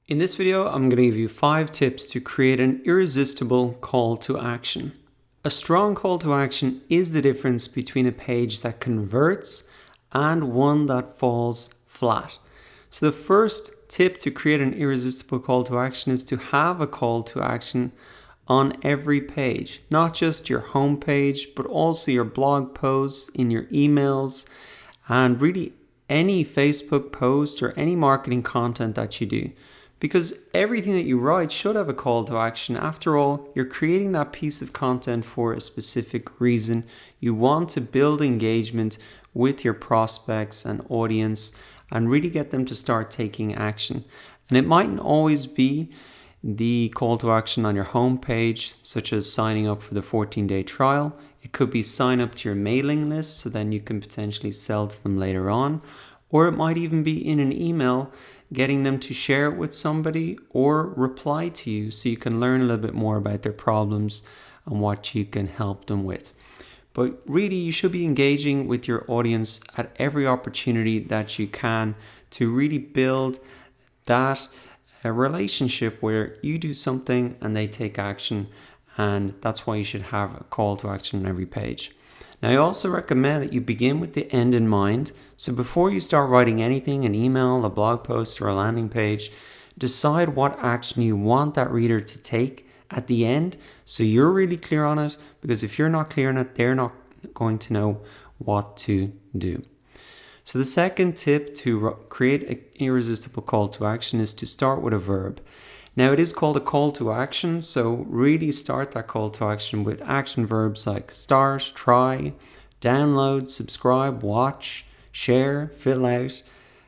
In this video, I'm going to give you 5 tips to create an irresistible call to action. A strong call to action is the difference between a page that converts and one that falls flat. So the first tip to create an irresistible call to action is to have a call to action on every page, not just your home page, but also your blog posts, in your emails, and really any Facebook post or any marketing content that you do. Because everything that you write should have a call to action. After all, you're creating that piece of content for a specific reason. You want to build engagement with your prospects and audience and really get them to start taking action. And it mightn't always be the call to action on your homepage, such as signing up for the 14-day trial. It could be sign up to your mailing list so then you can potentially sell to them later on. Or it might even be in an email, getting them to share it with somebody or reply to you so you can learn a little bit more about their problems and what you can help them with. But really, you should be engaging with your audience at every opportunity that you can to really build that relationship where you do something and they take action, and that's why you should have a call to action on every page. Now, I also recommend that you begin with the end in mind. So before you start writing anything, an email, a blog post, or a landing page, decide what action you want that reader to take at the end so you're really clear on it, because if you're not clear on it, they're not going to know what to do. So the second tip to create an irresistible call to action is to start with a verb. Now, it is called a call to action, so really start that call to action with action verbs like start, try, download, subscribe, watch, share, fill out,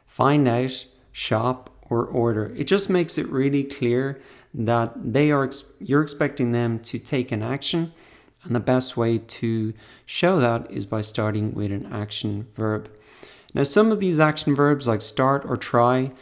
find out, shop, or order. It just makes it really clear that you're expecting them to take an action, and the best way to show that is by starting with an action verb. Now, some of these action verbs like start or try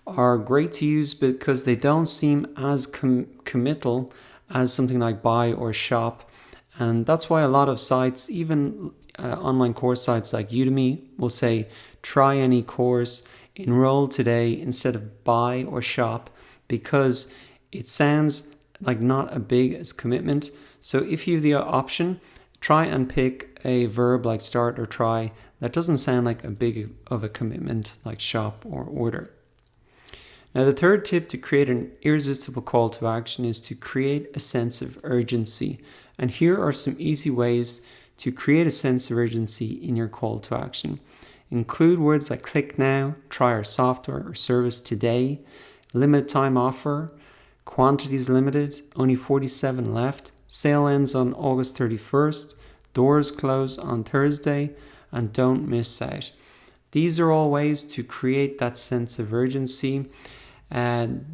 are great to use because they don't seem as committal as something like buy or shop. And that's why a lot of sites, even online course sites like Udemy, will say try any course, enroll today instead of buy or shop, because it sounds like not a big commitment. So if you have the option, try and pick a verb like start or try that doesn't sound like a big of a commitment like shop or order. Now, the third tip to create an irresistible call to action is to create a sense of urgency. And here are some easy ways to create a sense of urgency in your call to action. Include words like click now, try our software or service today, limited time offer, quantities limited, only 47 left, sale ends on August 31st, doors close on Thursday, and don't miss out. These are all ways to create that sense of urgency.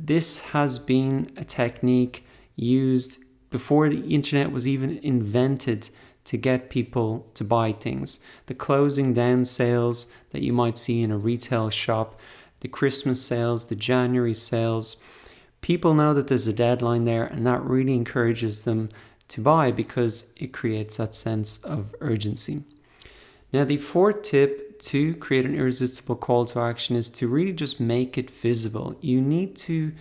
This has been a technique used before the internet was even invented to get people to buy things. The closing down sales that you might see in a retail shop, the Christmas sales, the January sales. People know that there's a deadline there, and that really encourages them to buy because it creates that sense of urgency. Now, the fourth tip to create an irresistible call to action is to really just make it visible. You need to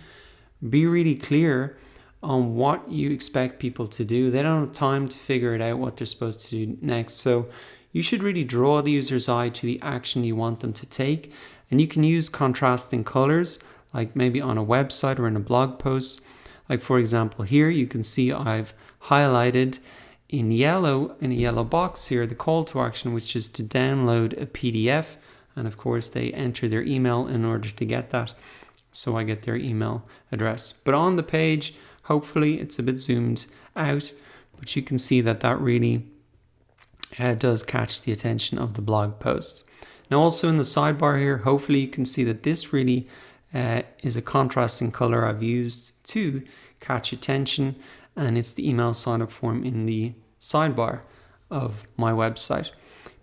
be really clear on what you expect people to do. They don't have time to figure it out what they're supposed to do next. So you should really draw the user's eye to the action you want them to take. And you can use contrasting colors, like maybe on a website or in a blog post. Like, for example, here you can see I've highlighted in yellow, in a yellow box here, the call to action, which is to download a PDF. And of course, they enter their email in order to get that. So I get their email address. But on the page, hopefully it's a bit zoomed out, but you can see that that really does catch the attention of the blog post. Now, also in the sidebar here, hopefully you can see that this really is a contrasting color I've used to catch attention, and it's the email sign up form in the sidebar of my website.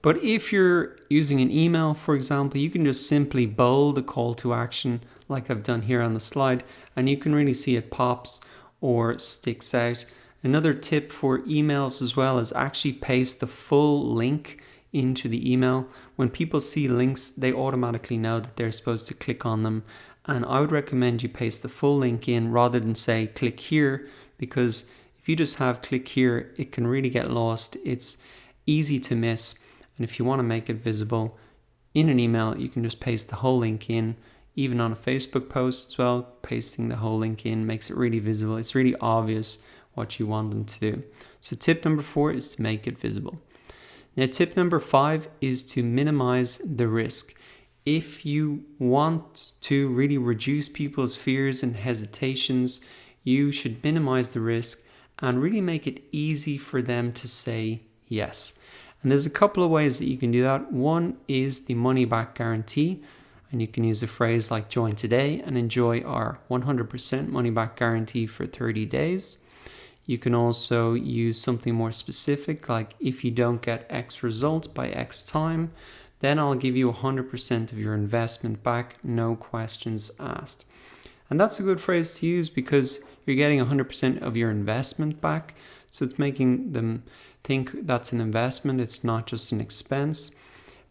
But if you're using an email, for example, you can just simply bold the call to action like I've done here on the slide, and you can really see it pops or sticks out. Another tip for emails as well is actually paste the full link into the email. When people see links, they automatically know that they're supposed to click on them And I would recommend you paste the full link in rather than say click here, because if you just have click here, it can really get lost. It's easy to miss. And if you want to make it visible in an email, you can just paste the whole link in. Even on a Facebook post as well, pasting the whole link in makes it really visible. It's really obvious what you want them to do. So tip number 4 is to make it visible. Now tip number 5 is to minimize the risk. If you want to really reduce people's fears and hesitations, you should minimize the risk and really make it easy for them to say yes. And there's a couple of ways that you can do that. One is the money back guarantee. And you can use a phrase like join today and enjoy our 100% money back guarantee for 30 days. You can also use something more specific, like if you don't get X result by X time, then I'll give you 100% of your investment back, no questions asked. And that's a good phrase to use because you're getting 100% of your investment back. So it's making them think that's an investment, it's not just an expense.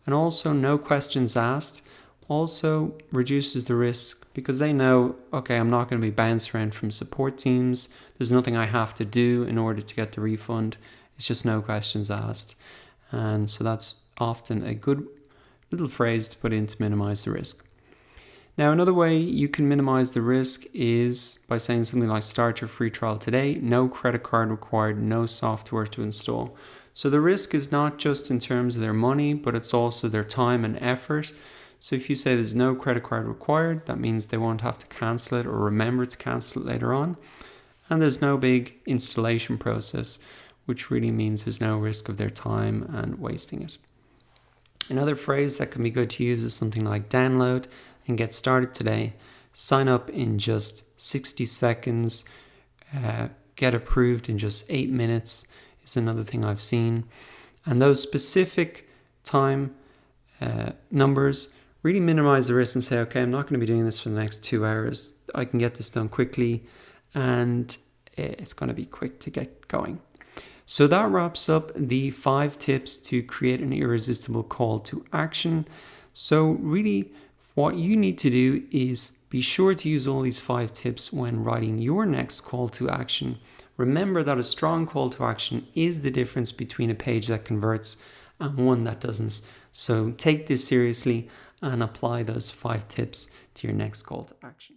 And also no questions asked also reduces the risk because they know, okay, I'm not going to be bounced around from support teams. There's nothing I have to do in order to get the refund. It's just no questions asked. And so that's often a good little phrase to put in to minimize the risk. Now, another way you can minimize the risk is by saying something like start your free trial today, no credit card required, no software to install. So the risk is not just in terms of their money, but it's also their time and effort. So if you say there's no credit card required, that means they won't have to cancel it or remember to cancel it later on. And there's no big installation process, which really means there's no risk of their time and wasting it. Another phrase that can be good to use is something like download and get started today. Sign up in just 60 seconds, get approved in just 8 minutes is another thing I've seen. And those specific time numbers really minimize the risk and say, okay, I'm not going to be doing this for the next 2 hours. I can get this done quickly and it's going to be quick to get going. So that wraps up the 5 tips to create an irresistible call to action. So really what you need to do is be sure to use all these 5 tips when writing your next call to action. Remember that a strong call to action is the difference between a page that converts and one that doesn't. So take this seriously and apply those 5 tips to your next call to action.